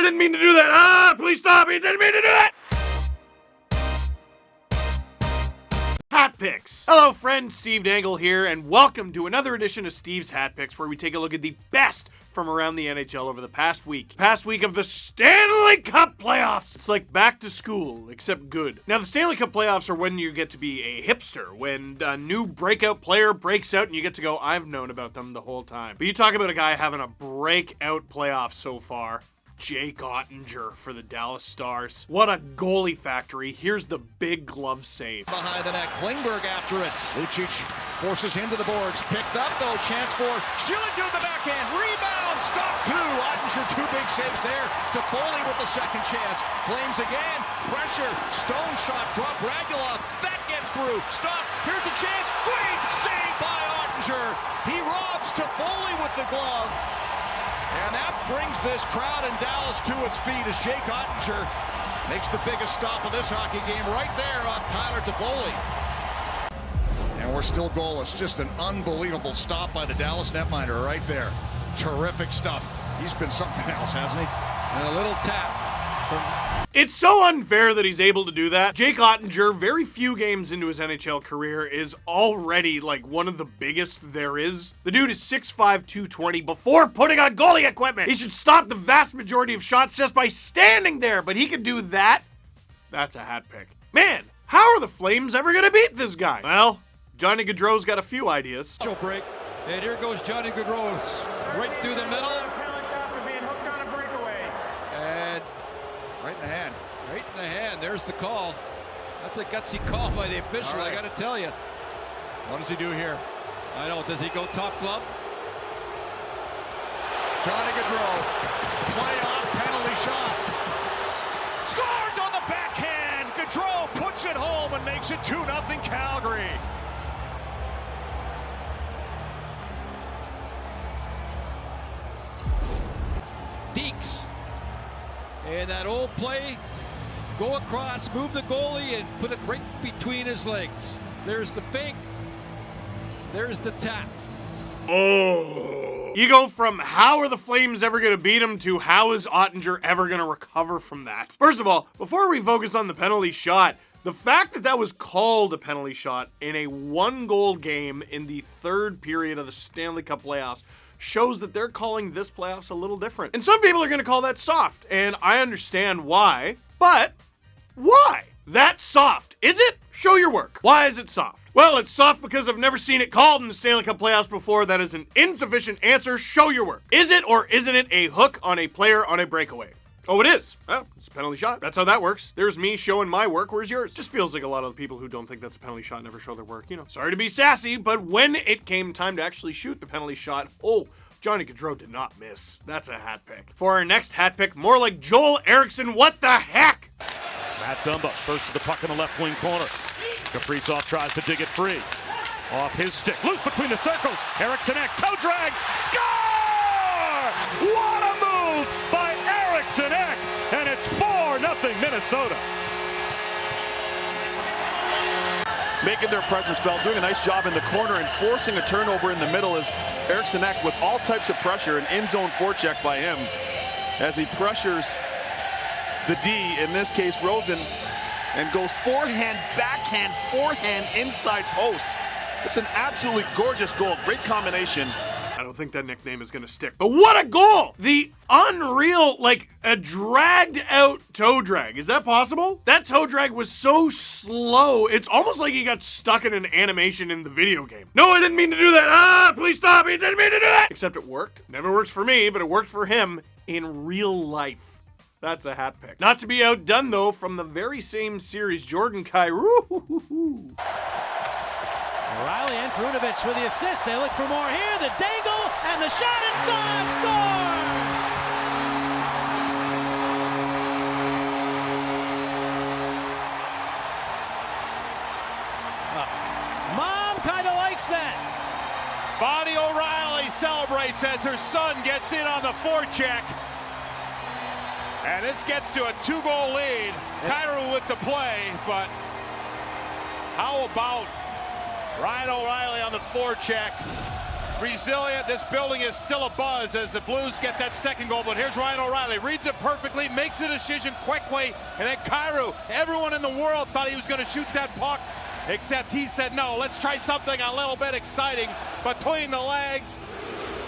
didn't mean to do that. Ah, please stop. He didn't mean to do that. Hat Picks. Hello, friend. Steve Dangle here, and welcome to another edition of Steve's Hat Picks, where we take a look at the best from around the NHL over the past week. Past week of the Stanley Cup playoffs. It's like back to school, except good. Now, the Stanley Cup playoffs are when you get to be a hipster, when a new breakout player breaks out and you get to go, I've known about them the whole time. But you talk about a guy having a breakout playoff so far. Jake Oettinger for the Dallas Stars. What a goalie factory. Here's the big glove save. Behind the net, Klingberg after it. Lucic forces him to the boards. Picked up though, chance for Schilling to the backhand. Rebound, stop two. Oettinger, two big saves there. Toffoli with the second chance. Flames again, pressure. Stone shot, drop Radulov. That gets through. Stop, here's a chance. Great save by Oettinger. He robs Toffoli with the glove. And that brings this crowd in Dallas to its feet as Jake Oettinger makes the biggest stop of this hockey game right there on Tyler Toffoli. And we're still goalless. Just an unbelievable stop by the Dallas netminder right there. Terrific stuff. He's been something else, hasn't he? And a little tap. It's so unfair that he's able to do that. Jake Oettinger, very few games into his NHL career, is already like one of the biggest there is. The dude is 6'5", 220 before putting on goalie equipment. He should stop the vast majority of shots just by standing there, but he can do that. That's a hat pick. Man, how are the Flames ever gonna beat this guy? Well, Johnny Gaudreau's got a few ideas. Break, and here goes Johnny Gaudreau right through the middle. Right in the hand. Right in the hand. There's the call. That's a gutsy call by the official, right. I got to tell you. What does he do here? I know. Does he go top glove? Johnny Gaudreau. Play off, penalty shot. Scores on the backhand. Gaudreau puts it home and makes it 2-0 Calgary. Deeks. And that old play, go across, move the goalie, and put it right between his legs. There's the fake. There's the tap. Oh. You go from how are the Flames ever going to beat him to how is Oettinger ever going to recover from that? First of all, before we focus on the penalty shot, the fact that that was called a penalty shot in a one-goal game in the third period of the Stanley Cup playoffs shows that they're calling this playoffs a little different. And some people are going to call that soft, and I understand why, but why? That's soft, is it? Show your work. Why is it soft? Well, it's soft because I've never seen it called in the Stanley Cup playoffs before. That is an insufficient answer. Show your work. Is it or isn't it a hook on a player on a breakaway? Oh, it is. Well, it's a penalty shot. That's how that works. There's me showing my work. Where's yours? Just feels like a lot of the people who don't think that's a penalty shot never show their work. You know, sorry to be sassy, but when it came time to actually shoot the penalty shot, oh, Johnny Gaudreau did not miss. That's a hat pick. For our next hat pick, more like Joel Erickson. What the heck? Matt Dumba first to the puck in the left wing corner. Kaprizov tries to dig it free. Off his stick. Loose between the circles. Erickson Ek toe drags. Score! What a move by Erickson Ek! And it's 4-0 Minnesota. Making their presence felt, doing a nice job in the corner and forcing a turnover in the middle as Erickson Ek with all types of pressure, an in-zone forecheck by him as he pressures the D, in this case Rosen, and goes forehand, backhand, forehand, inside post. It's an absolutely gorgeous goal, great combination. I don't think that nickname is going to stick, but what a goal! The unreal, like a dragged out toe drag. Is that possible? That toe drag was so slow, it's almost like he got stuck in an animation in the video game. No, I didn't mean to do that. Ah, please stop. He didn't mean to do that. Except it worked. Never works for me, but it worked for him in real life. That's a hat pick. Not to be outdone, though, from the very same series, Jordan Kyrou. Riley and Krunovich with the assist. They look for more here. The dangle and the shot inside. Score! Mom kind of likes that. Bonnie O'Reilly celebrates as her son gets in on the forecheck. And this gets to a 2-goal lead. Kyrou with the play, but how about Ryan O'Reilly on the forecheck? resilient. This building is still abuzz as the Blues get that second goal. But here's Ryan O'Reilly, reads it perfectly, makes a decision quickly, and then Kyrou. Everyone in the world thought he was going to shoot that puck, except he said, no, let's try something a little bit exciting. Between the legs,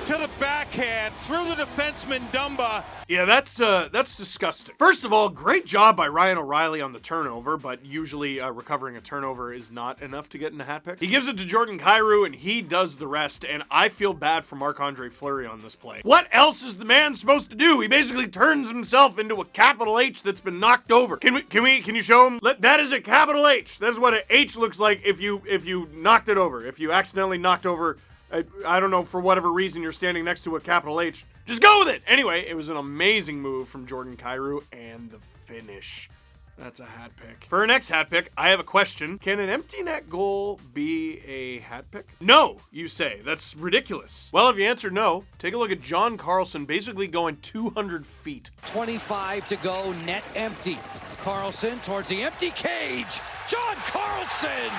to the backhand, through the defenseman Dumba. Yeah, that's disgusting. First of all, great job by Ryan O'Reilly on the turnover, but usually recovering a turnover is not enough to get in a hat pick. He gives it to Jordan Kyrou, and he does the rest, and I feel bad for Marc-Andre Fleury on this play. What else is the man supposed to do? He basically turns himself into a capital H that's been knocked over. Can you show him? That is a capital H. That is what an H looks like if you knocked it over. If you accidentally knocked over, I don't know, for whatever reason you're standing next to a capital H. Just go with it! Anyway, it was an amazing move from Jordan Kyrou, and the finish. That's a hat pick. For our next hat pick, I have a question. Can an empty net goal be a hat pick? No, you say. That's ridiculous. Well, if you answer no, take a look at John Carlson basically going 200 feet. 25 to go, net empty. Carlson towards the empty cage. John Carlson,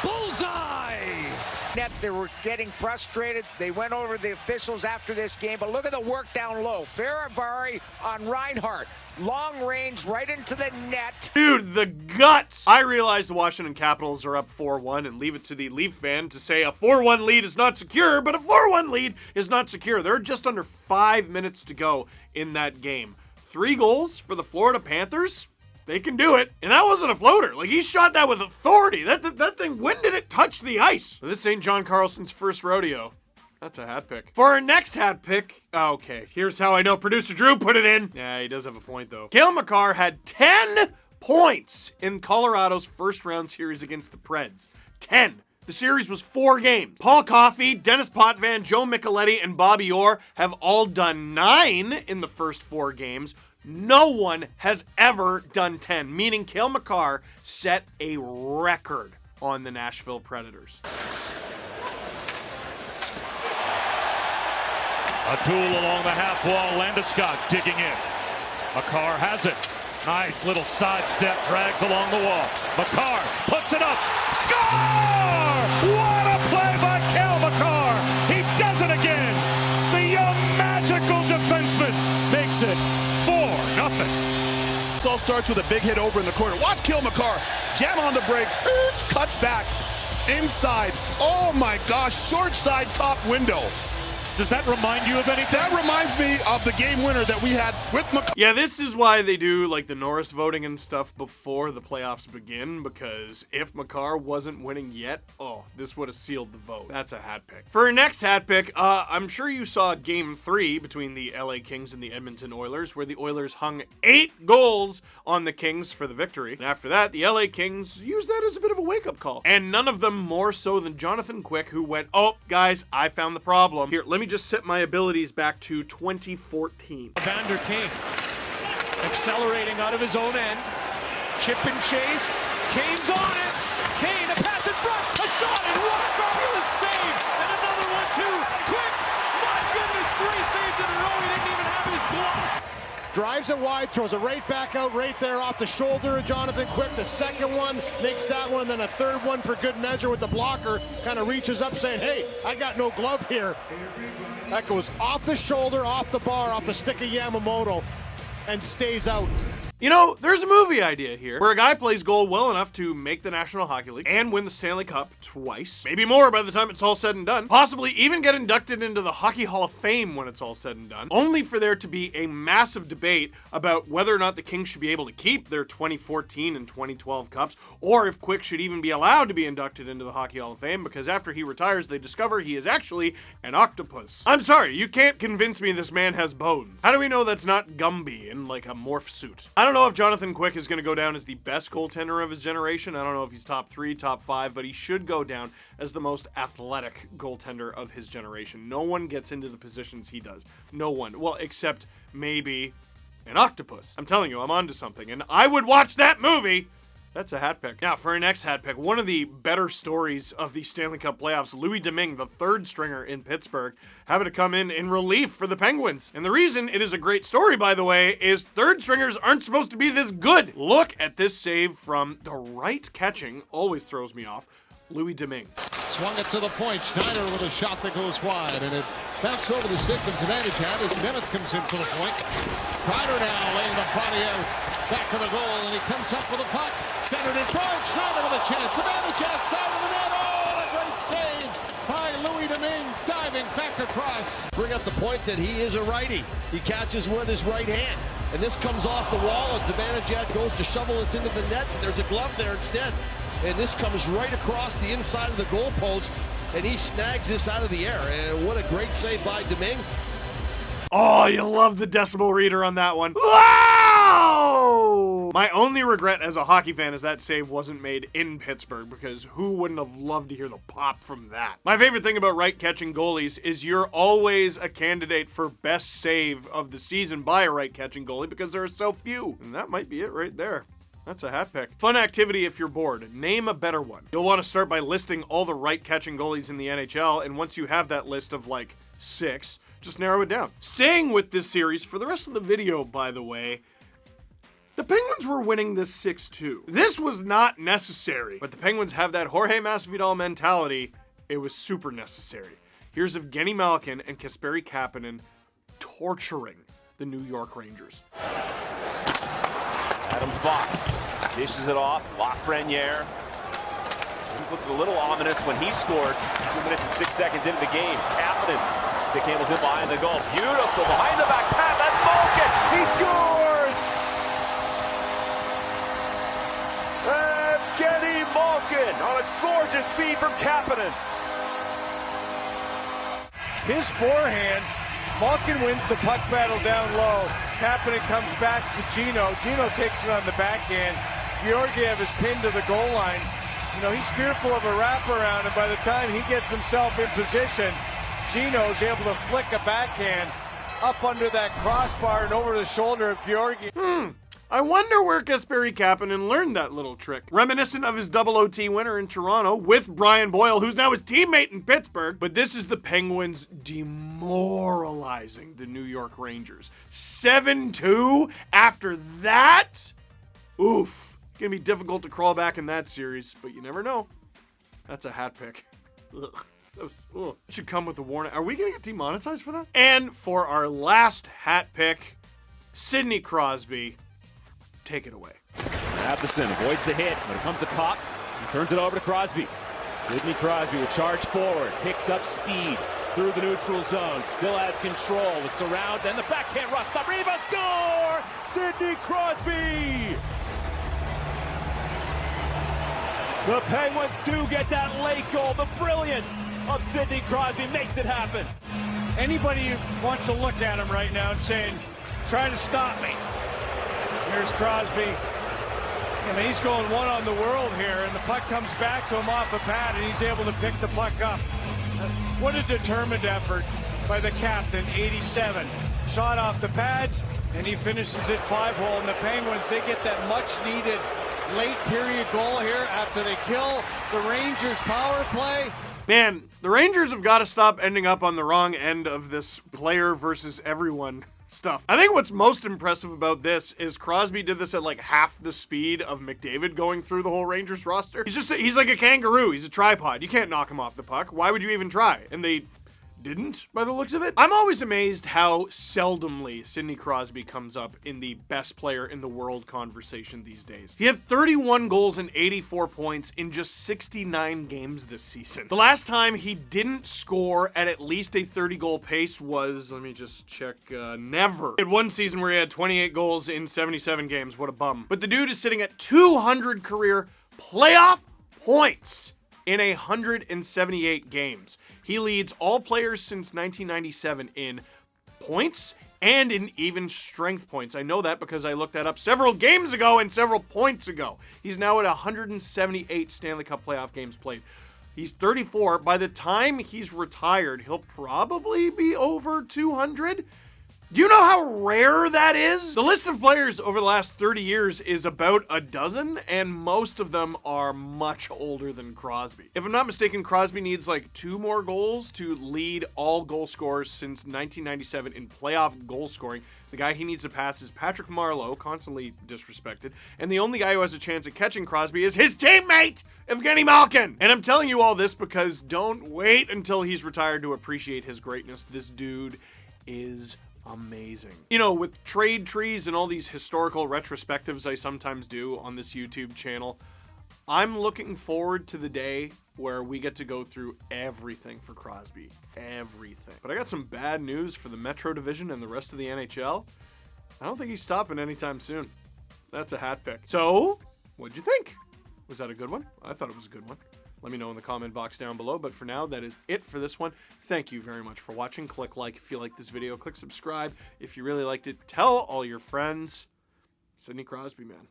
bullseye! Net, they were getting frustrated. They went over the officials after this game, but look at the work down low. Faravari on Reinhart. Long range right into the net. Dude, the guts! I realize the Washington Capitals are up 4-1 and leave it to the Leaf fan to say a 4-1 lead is not secure, but a 4-1 lead is not secure. There are just under 5 minutes to go in that game. 3 goals for the Florida Panthers? They can do it. And that wasn't a floater. Like, he shot that with authority. That thing, when did it touch the ice? This ain't John Carlson's first rodeo. That's a hat pick. For our next hat pick, okay, here's how I know producer Drew put it in. Yeah, he does have a point, though. Cale Makar had 10 points in Colorado's first round series against the Preds. 10. The series was 4 games. Paul Coffey, Dennis Potvin, Joe Micheletti, and Bobby Orr have all done 9 in the first 4 games. No one has ever done 10, meaning Cale Makar set a record on the Nashville Predators. A duel along the half wall. Landeskog digging in. Makar has it. Nice little sidestep, drags along the wall. Makar puts it up. Score! What a play by Cale Makar! He does it again! The young magical defenseman makes it 4-0. This all starts with a big hit over in the corner. Watch Cale Makar jam on the brakes, cuts back, inside. Oh my gosh, short side top window. Does that remind you of anything? That reminds me of the game winner that we had with Makar. Yeah, this is why they do like the Norris voting and stuff before the playoffs begin, because if Makar wasn't winning yet, oh, this would have sealed the vote. That's a hat pick. For our next hat pick, I'm sure you saw Game 3 between the LA Kings and the Edmonton Oilers, where the Oilers hung 8 goals on the Kings for the victory. And after that, the LA Kings used that as a bit of a wake-up call. And none of them more so than Jonathan Quick, who went, oh, guys, I found the problem. Here, let me just set my abilities back to 2014. Vander Kane accelerating out of his own end. Chip and chase. Kane's on it. Kane, a pass in front. A shot, and what a fabulous save. And another one, too. Quick. My goodness, 3 saves in a row. He didn't even have his glove. Drives it wide, throws it right back out right there off the shoulder of Jonathan Quick. The second one makes that one, and then a third one for good measure with the blocker. Kind of reaches up saying, hey, I got no glove here. That goes off the shoulder, off the bar, off the stick of Yamamoto, and stays out. You know, there's a movie idea here where a guy plays goal well enough to make the National Hockey League and win the Stanley Cup twice, maybe more by the time it's all said and done, possibly even get inducted into the Hockey Hall of Fame when it's all said and done, only for there to be a massive debate about whether or not the Kings should be able to keep their 2014 and 2012 Cups, or if Quick should even be allowed to be inducted into the Hockey Hall of Fame, because after he retires, they discover he is actually an octopus. I'm sorry, you can't convince me this man has bones. How do we know that's not Gumby in like a morph suit? I don't know if Jonathan Quick is going to go down as the best goaltender of his generation. I don't know if he's top 3, top 5, but he should go down as the most athletic goaltender of his generation. No one gets into the positions he does. No one. Well, except maybe an octopus. I'm telling you, I'm onto something, and I would watch that movie. That's a hat pick. Now, for our next hat pick, one of the better stories of the Stanley Cup playoffs, Louis Domingue, the 3rd stringer in Pittsburgh, having to come in relief for the Penguins. And the reason it is a great story, by the way, is 3rd stringers aren't supposed to be this good. Look at this save from the right catching, always throws me off, Louis Domingue. Swung it to the point. Schneider with a shot that goes wide, and it bounced over the stick. Advantage had as Nemeth comes in for the point. Kyrou now laying the body out. Back to the goal, and he comes up with a puck. Centered in front. Schneider with a chance. Advantage outside of the net. Oh, and a great save by Louis Domingue, diving back across. Bring up the point that he is a righty. He catches with his right hand. And this comes off the wall as Zibanejad goes to shovel this into the net. There's a glove there instead. And this comes right across the inside of the goalpost, and he snags this out of the air. And what a great save by Domingue. Oh, you love the decibel reader on that one. Wow! My only regret as a hockey fan is that save wasn't made in Pittsburgh, because who wouldn't have loved to hear the pop from that? My favorite thing about right-catching goalies is you're always a candidate for best save of the season by a right-catching goalie because there are so few. And that might be it right there. That's a hat pick. Fun activity if you're bored. Name a better one. You'll want to start by listing all the right-catching goalies in the NHL, and once you have that list of like 6, just narrow it down. Staying with this series, for the rest of the video, by the way, the Penguins were winning this 6-2. This was not necessary, but the Penguins have that Jorge Masvidal mentality. It was super necessary. Here's Evgeni Malkin and Kasperi Kapanen torturing the New York Rangers. Adams box, dishes it off, Lafreniere. He's looking a little ominous when he scored 2 minutes and 6 seconds into the game. Kapanen, stick handles in behind the goal. Beautiful behind the back pass at Malkin. He scores! Evgeni Malkin on a gorgeous feed from Kapanen. His forehand, Malkin wins the puck battle down low. Kapanen comes back to Gino. Gino takes it on the backhand. Georgiev is pinned to the goal line. You know, he's fearful of a wraparound, and by the time he gets himself in position, Gino's able to flick a backhand up under that crossbar and over the shoulder of Georgiev. I wonder where Kasperi Kapanen learned that little trick. Reminiscent of his double OT winner in Toronto with Brian Boyle, who's now his teammate in Pittsburgh. But this is the Penguins demoralizing the New York Rangers. 7-2 after that? Oof. Gonna be difficult to crawl back in that series, but you never know. That's a hat pick. Ugh. That should come with a warning. Are we gonna get demonetized for that? And for our last hat pick, Sidney Crosby. Take it away. Matheson avoids the hit. When it comes to Kopp, he turns it over to Crosby. Sidney Crosby will charge forward, picks up speed through the neutral zone, still has control, the surround, then the backhand rush, stop, rebound, score! Sidney Crosby! The Penguins do get that late goal. The brilliance of Sidney Crosby makes it happen. Anybody who wants to look at him right now and saying, try to stop me. Here's Crosby. I mean, he's going one on the world here, and the puck comes back to him off the pad, and he's able to pick the puck up. What a determined effort by the captain, 87. Shot off the pads, and he finishes it 5-hole. And the Penguins, they get that much-needed late period goal here after they kill the Rangers' power play. Man, the Rangers have got to stop ending up on the wrong end of this player versus everyone stuff. I think what's most impressive about this is Crosby did this at like half the speed of McDavid going through the whole Rangers roster. He's like a kangaroo. He's a tripod. You can't knock him off the puck. Why would you even try? And they didn't, by the looks of it. I'm always amazed how seldomly Sidney Crosby comes up in the best player in the world conversation these days. He had 31 goals and 84 points in just 69 games this season. The last time he didn't score at least a 30-goal pace was, let me just check, never. He had one season where he had 28 goals in 77 games. What a bum. But the dude is sitting at 200 career playoff points in 178 games. He leads all players since 1997 in points and in even strength points. I know that because I looked that up several games ago and several points ago. He's now at 178 Stanley Cup playoff games played. He's 34. By the time he's retired, he'll probably be over 200. Do you know how rare that is? The list of players over the last 30 years is about a dozen, and most of them are much older than Crosby. If I'm not mistaken, Crosby needs like 2 more goals to lead all goal scorers since 1997 in playoff goal scoring. The guy he needs to pass is Patrick Marleau, constantly disrespected, and the only guy who has a chance at catching Crosby is his teammate, Evgeni Malkin. And I'm telling you all this because don't wait until he's retired to appreciate his greatness. This dude is amazing. You know, with trade trees and all these historical retrospectives I sometimes do on this YouTube channel, I'm looking forward to the day where we get to go through everything for Crosby. Everything. But I got some bad news for the Metro Division and the rest of the NHL. I don't think he's stopping anytime soon. That's a hat pick. So, what'd you think? Was that a good one? I thought it was a good one. Let me know in the comment box down below. But for now, that is it for this one. Thank you very much for watching. Click like if you like this video. Click subscribe if you really liked it. Tell all your friends. Sidney Crosby, man.